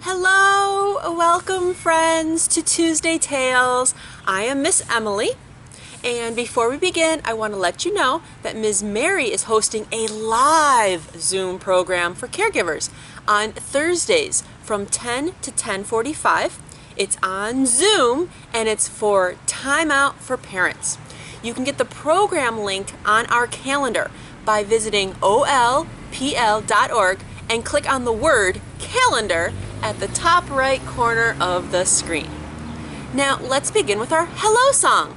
Hello, welcome friends to Tuesday Tales. I am Miss Emily, and before we begin, I want to let you know that Ms. Mary is hosting a live Zoom program for caregivers on Thursdays from 10 to 10:45. It's on Zoom and it's for Time Out for Parents. You can get the program link on our calendar by visiting olpl.org and click on the word calendar at the top right corner of the screen. Now let's begin with our hello song.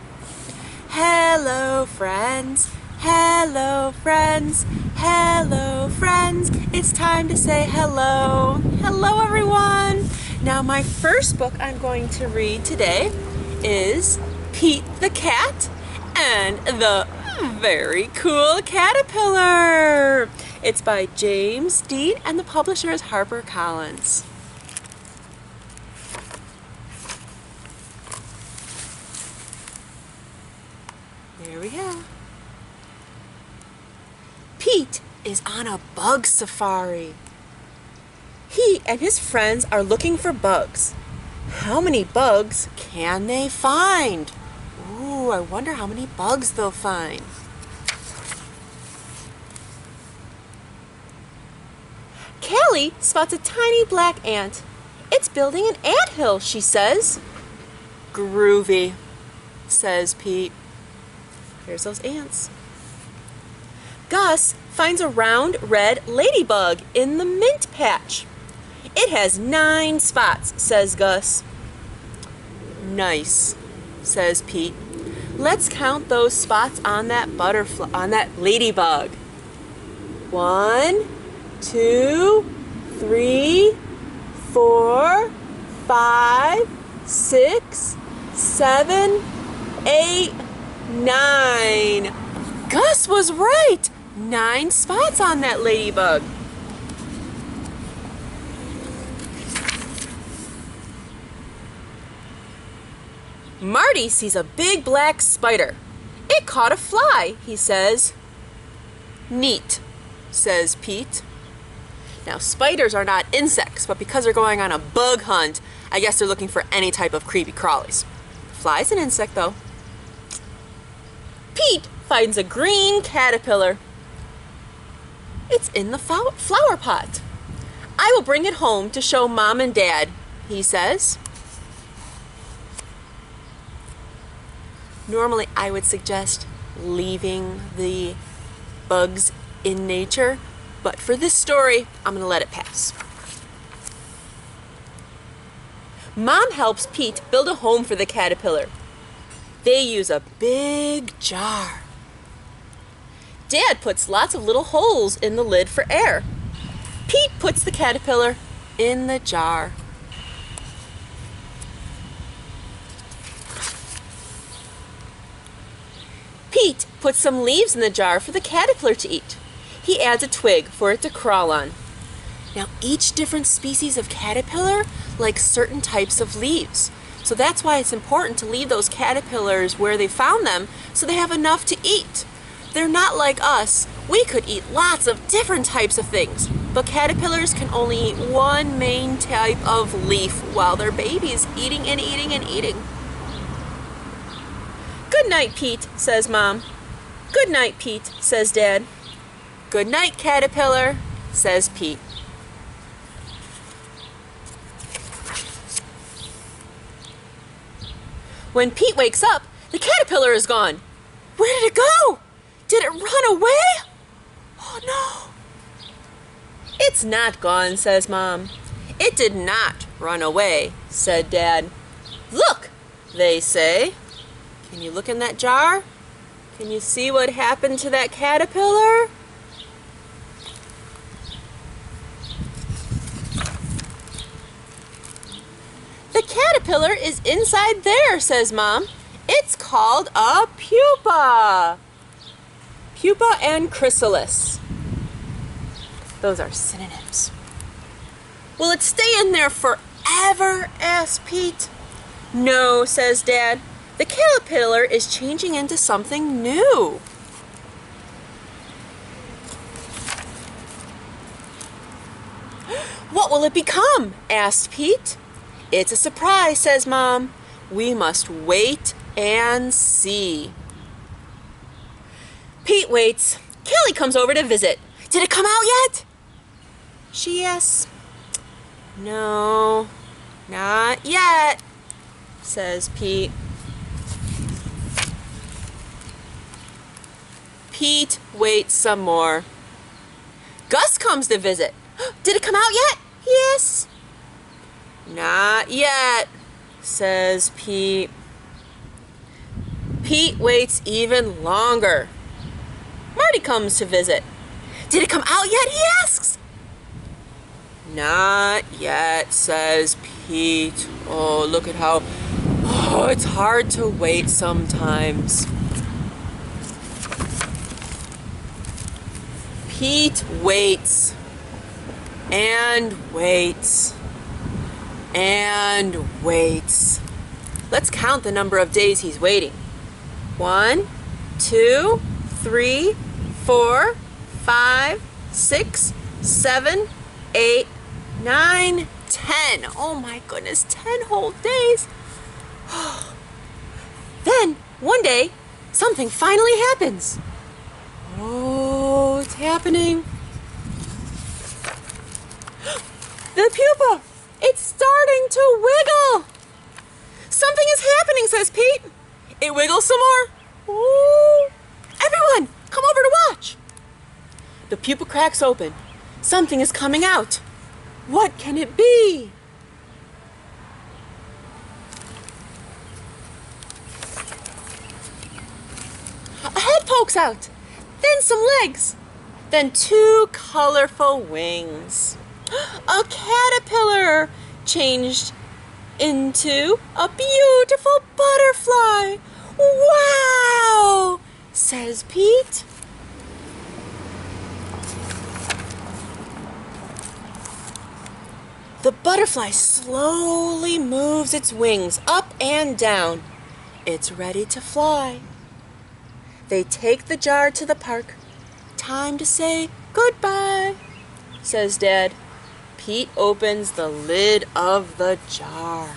Hello friends, hello friends, hello friends. It's time to say hello. Hello everyone. Now my first book I'm going to read today is Pete the Cat and the Very Cool Caterpillar. It's by James Dean and the publisher is HarperCollins. There we go. Pete is on a bug safari. He and his friends are looking for bugs. How many bugs can they find? Ooh, I wonder how many bugs they'll find. Callie spots a tiny black ant. It's building an anthill, she says. Groovy, says Pete. Here's those ants. Gus finds a round red ladybug in the mint patch. It has 9 spots, says Gus. Nice, says Pete. Let's count those spots on that ladybug. 1, 2, 3, 4, 5, 6, 7, 8, 9. Gus was right. 9 spots on that ladybug. Marty sees a big black spider. It caught a fly, he says. Neat, says Pete. Now spiders are not insects, but because they're going on a bug hunt, I guess they're looking for any type of creepy crawlies. Fly's an insect though. Pete finds a green caterpillar. It's in the flower pot. I will bring it home to show Mom and Dad, he says. Normally I would suggest leaving the bugs in nature, but for this story, I'm going to let it pass. Mom helps Pete build a home for the caterpillar. They use a big jar. Dad puts lots of little holes in the lid for air. Pete puts the caterpillar in the jar. Pete puts some leaves in the jar for the caterpillar to eat. He adds a twig for it to crawl on. Now each different species of caterpillar likes certain types of leaves. So that's why it's important to leave those caterpillars where they found them so they have enough to eat. They're not like us. We could eat lots of different types of things, but caterpillars can only eat one main type of leaf while their babies eating and eating and eating. Good night, Pete, says Mom. Good night, Pete, says Dad. Good night, caterpillar, says Pete. When Pete wakes up, the caterpillar is gone. Where did it go? Did it run away? Oh no. It's not gone, says Mom. It did not run away, said Dad. Look, they say. Can you look in that jar? Can you see what happened to that caterpillar? The caterpillar is inside there, says Mom. It's called a pupa. Pupa and chrysalis. Those are synonyms. Will it stay in there forever? Asks Pete. No, says Dad. The caterpillar is changing into something new. What will it become? Asked Pete. It's a surprise, says Mom. We must wait and see. Pete waits. Kelly comes over to visit. Did it come out yet? She asks. No, not yet, says Pete. Pete waits some more. Gus comes to visit. Did it come out yet? Yes. Not yet, says Pete. Pete waits even longer. Marty comes to visit. Did it come out yet? He asks. Not yet, says Pete. Oh, look at how... Oh, it's hard to wait sometimes. Pete waits and waits and waits. Let's count the number of days he's waiting. 1, 2, 3, 4, 5, 6, 7, 8, 9, 10. Oh my goodness, 10 whole days. Then, one day, something finally happens. Oh, it's happening. The pupa, it's starting to wiggle. Something is happening, says Pete. It wiggles some more. Ooh. Everyone, come over to watch. The pupa cracks open. Something is coming out. What can it be? A head pokes out. Then some legs. Then 2 colorful wings. A caterpillar changed into a beautiful butterfly. Wow, says Pete. The butterfly slowly moves its wings up and down. It's ready to fly. They take the jar to the park. Time to say goodbye, says Dad. Pete opens the lid of the jar.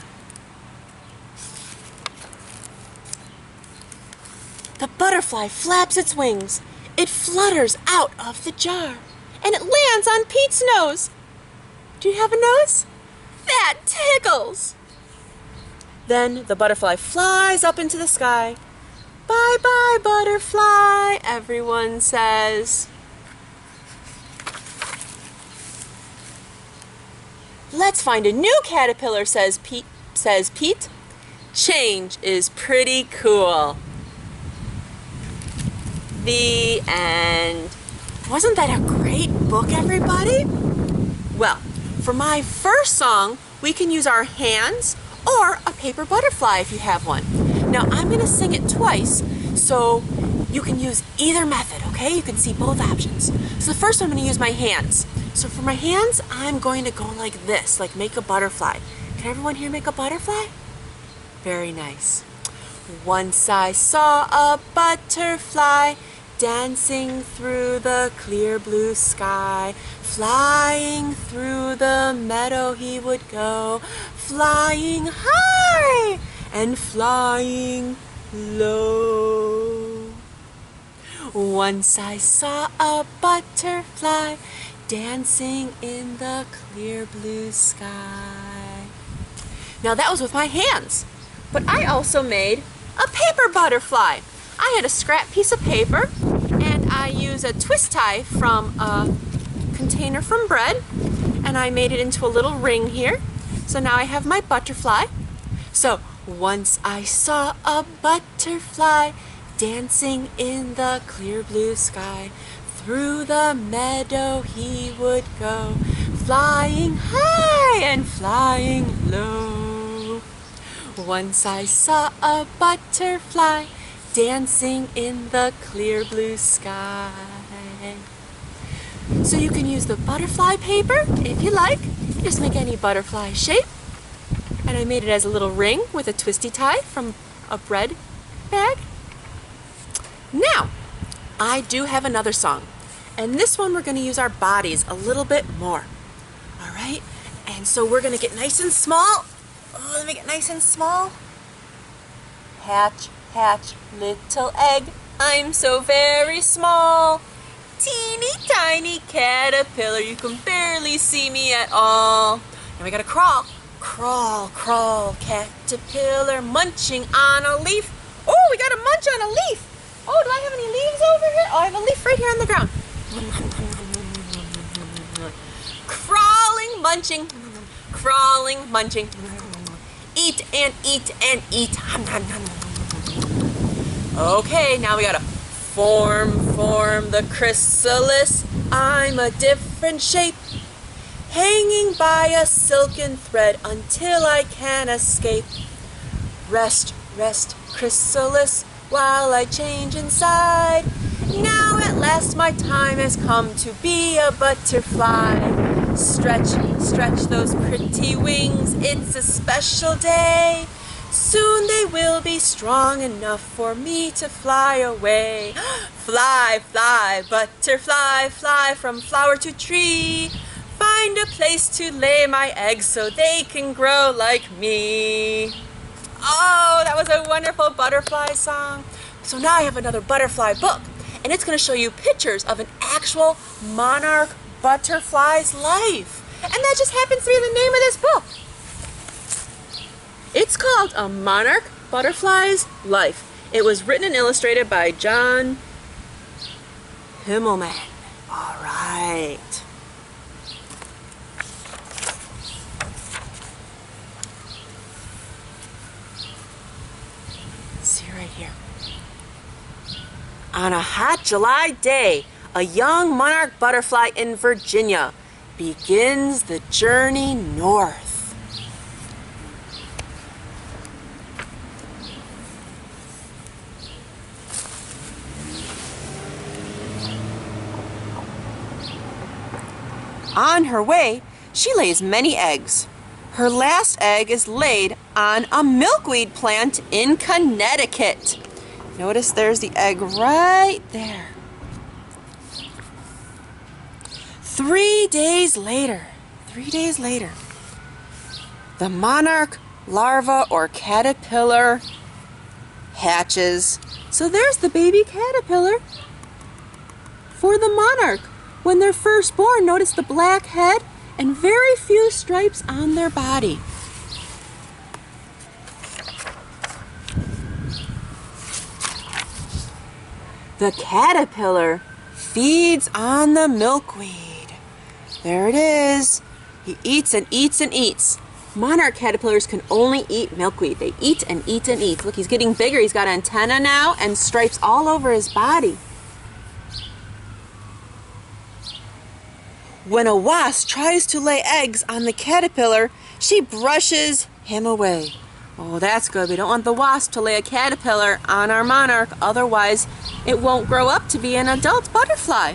The butterfly flaps its wings. It flutters out of the jar, and it lands on Pete's nose. Do you have a nose? That tickles. Then the butterfly flies up into the sky. Bye-bye, butterfly, everyone says. Let's find a new caterpillar, says Pete. Change is pretty cool. The end. Wasn't that a great book, everybody? Well, for my first song, we can use our hands or a paper butterfly if you have one. Now, I'm going to sing it twice, so you can use either method, okay? You can see both options. So the first I'm going to use my hands. So for my hands, I'm going to go like this, like make a butterfly. Can everyone here make a butterfly? Very nice. Once I saw a butterfly dancing through the clear blue sky. Flying through the meadow he would go, flying high and flying low. Once I saw a butterfly dancing in the clear blue sky. Now that was with my hands, but I also made a paper butterfly. I had a scrap piece of paper and I used a twist tie from a container from bread and I made it into a little ring here. So now I have my butterfly. So once I saw a butterfly dancing in the clear blue sky. Through the meadow he would go, flying high and flying low. Once I saw a butterfly dancing in the clear blue sky. So you can use the butterfly paper if you like. Just make any butterfly shape. And I made it as a little ring with a twisty tie from a bread bag. Now, I do have another song. And this one we're going to use our bodies a little bit more. All right? And so we're gonna get nice and small. Oh, let me get nice and small. Hatch, hatch, little egg. I'm so very small. Teeny tiny caterpillar, you can barely see me at all. Now we gotta crawl. Crawl, crawl, caterpillar munching on a leaf. Oh, we gotta munch on a leaf. Oh, do I have any leaves over here? Oh, I have a leaf right here on the ground. Crawling, munching, crawling, munching. Eat and eat and eat. Okay, now we gotta form the chrysalis. I'm a different shape, hanging by a silken thread until I can escape. Rest, rest, chrysalis, while I change inside. Now at last my time has come to be a butterfly. Stretch, stretch those pretty wings, it's a special day. Soon they will be strong enough for me to fly away. Fly, fly, butterfly, fly from flower to tree. Find a place to lay my eggs so they can grow like me. Oh, that was a wonderful butterfly song. So now I have another butterfly book, and it's going to show you pictures of an actual monarch butterfly's life. And that just happens to be the name of this book. It's called A Monarch Butterfly's Life. It was written and illustrated by John Himmelman. All right. See right here. On a hot July day, a young monarch butterfly in Virginia begins the journey north. On her way, she lays many eggs. Her last egg is laid on a milkweed plant in Connecticut. Notice there's the egg right there. 3 days later, the monarch larva or caterpillar hatches. So there's the baby caterpillar for the monarch. When they're first born, notice the black head and very few stripes on their body. The caterpillar feeds on the milkweed. There it is. He eats and eats and eats. Monarch caterpillars can only eat milkweed. They eat and eat and eat. Look, he's getting bigger. He's got antennae now and stripes all over his body. When a wasp tries to lay eggs on the caterpillar, she brushes him away. Oh, that's good. We don't want the wasp to lay a caterpillar on our monarch, otherwise it won't grow up to be an adult butterfly.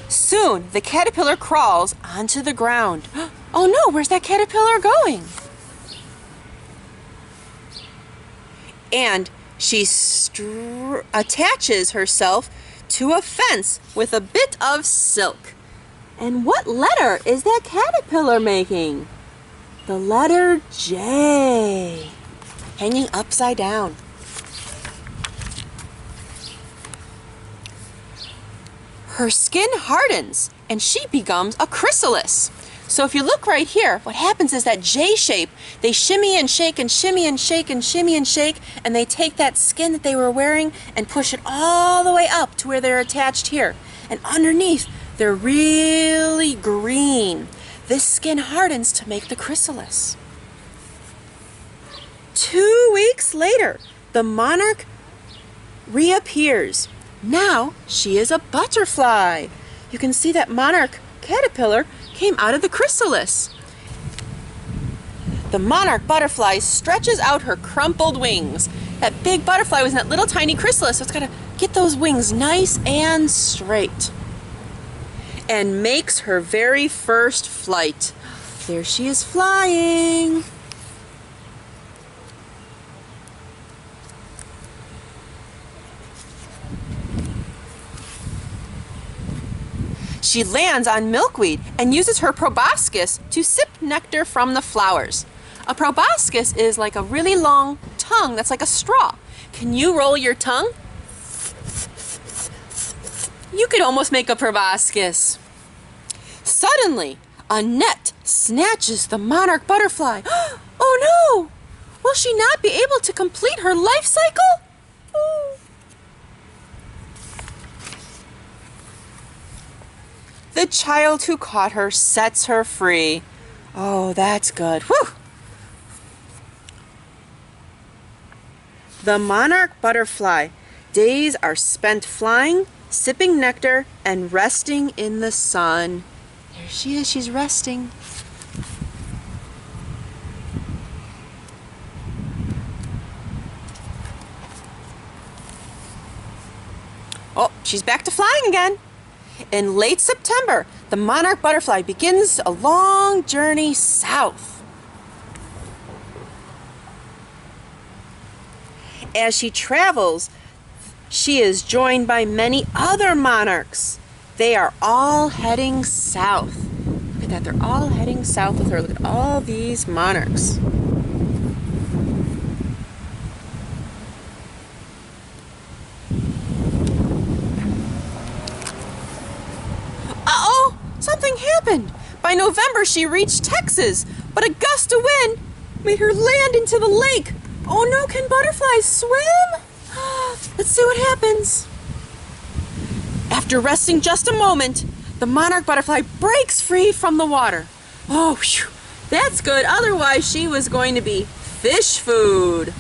Soon, the caterpillar crawls onto the ground. Oh no, where's that caterpillar going? And she attaches herself to a fence with a bit of silk. And what letter is that caterpillar making? The letter J, hanging upside down. Her skin hardens and she becomes a chrysalis. So if you look right here, what happens is that J shape, they shimmy and shake and shimmy and shake and shimmy and shake, and they take that skin that they were wearing and push it all the way up to where they're attached here. And underneath, they're really green. This skin hardens to make the chrysalis. 2 weeks later, the monarch reappears. Now she is a butterfly. You can see that monarch caterpillar came out of the chrysalis. The monarch butterfly stretches out her crumpled wings. That big butterfly was in that little tiny chrysalis, so it's got to get those wings nice and straight. And makes her very first flight. There she is flying. She lands on milkweed and uses her proboscis to sip nectar from the flowers. A proboscis is like a really long tongue that's like a straw. Can you roll your tongue? You could almost make a proboscis. Suddenly, a net snatches the monarch butterfly. Oh no! Will she not be able to complete her life cycle? Ooh. The child who caught her sets her free. Oh, that's good. Whew! The monarch butterfly. Days are spent flying, sipping nectar, and resting in the sun. There she is, she's resting. Oh, she's back to flying again. In late September, the monarch butterfly begins a long journey south. As she travels, she is joined by many other monarchs. They are all heading south. Look at that, they're all heading south with her. Look at all these monarchs. Uh-oh, something happened. By November, she reached Texas, but a gust of wind made her land into the lake. Oh no, can butterflies swim? Let's see what happens. After resting just a moment, the monarch butterfly breaks free from the water. Oh, whew, that's good. Otherwise, she was going to be fish food.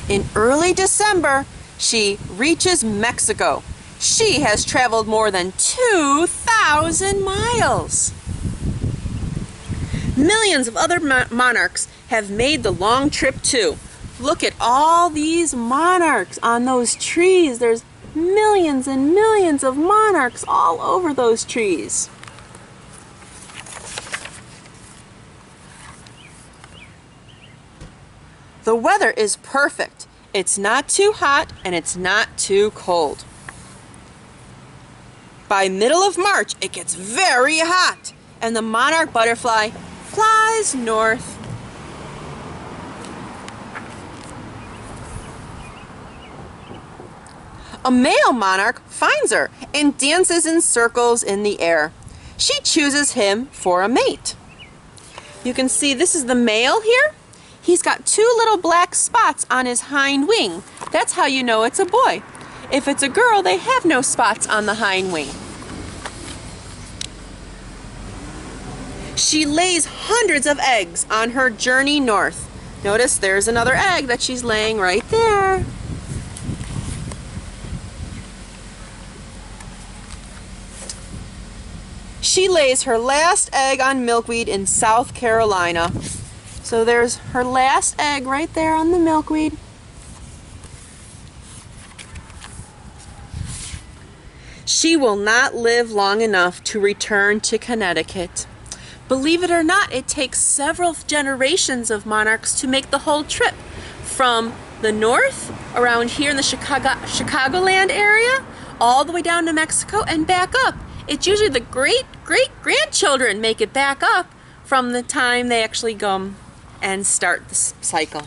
In early December, she reaches Mexico. She has traveled more than 2,000 miles. Millions of other monarchs have made the long trip too. Look at all these monarchs on those trees. There's millions and millions of monarchs all over those trees. The weather is perfect. It's not too hot and it's not too cold. By middle of March, it gets very hot and the monarch butterfly flies north. A male monarch finds her and dances in circles in the air. She chooses him for a mate. You can see this is the male here. He's got two little black spots on his hind wing. That's how you know it's a boy. If it's a girl, they have no spots on the hind wing. She lays hundreds of eggs on her journey north. Notice there's another egg that she's laying right there. She lays her last egg on milkweed in South Carolina. So there's her last egg right there on the milkweed. She will not live long enough to return to Connecticut. Believe it or not, it takes several generations of monarchs to make the whole trip from the north, around here in the Chicagoland area, all the way down to Mexico and back up. It's usually the great-great-grandchildren make it back up from the time they actually go and start the cycle.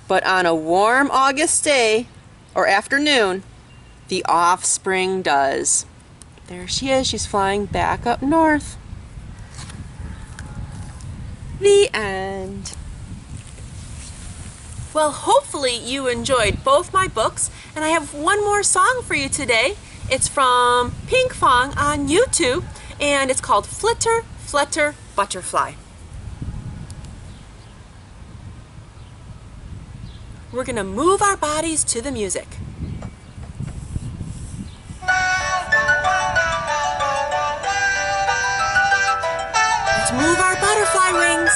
But on a warm August day or afternoon, the offspring does. There she is, she's flying back up north. The end. Well, hopefully you enjoyed both my books, and I have one more song for you today. It's from Pinkfong on YouTube, and it's called Flitter, Flutter, Butterfly. We're gonna move our bodies to the music. Let's move our butterfly wings.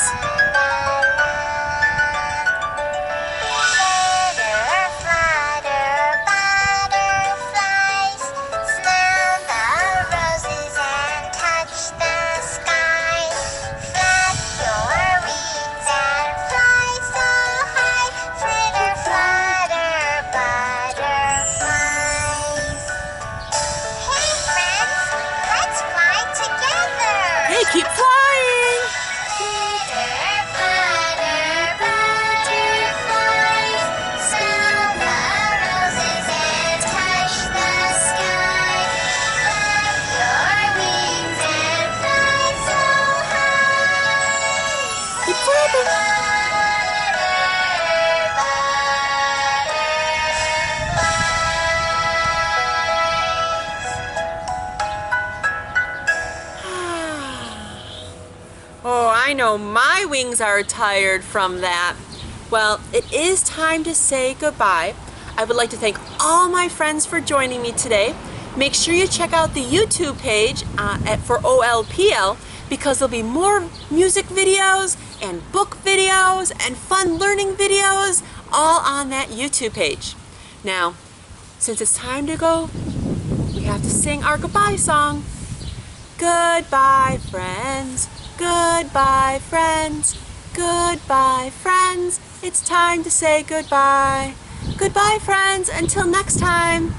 Fly Oh, I know my wings are tired from that. Well, it is time to say goodbye. I would like to thank all my friends for joining me today. Make sure you check out the YouTube page for OLPL because there'll be more music videos and book videos and fun learning videos all on that YouTube page. Now, since it's time to go, we have to sing our goodbye song. Goodbye, friends. Goodbye, friends. Goodbye, friends. It's time to say goodbye. Goodbye, friends. Until next time.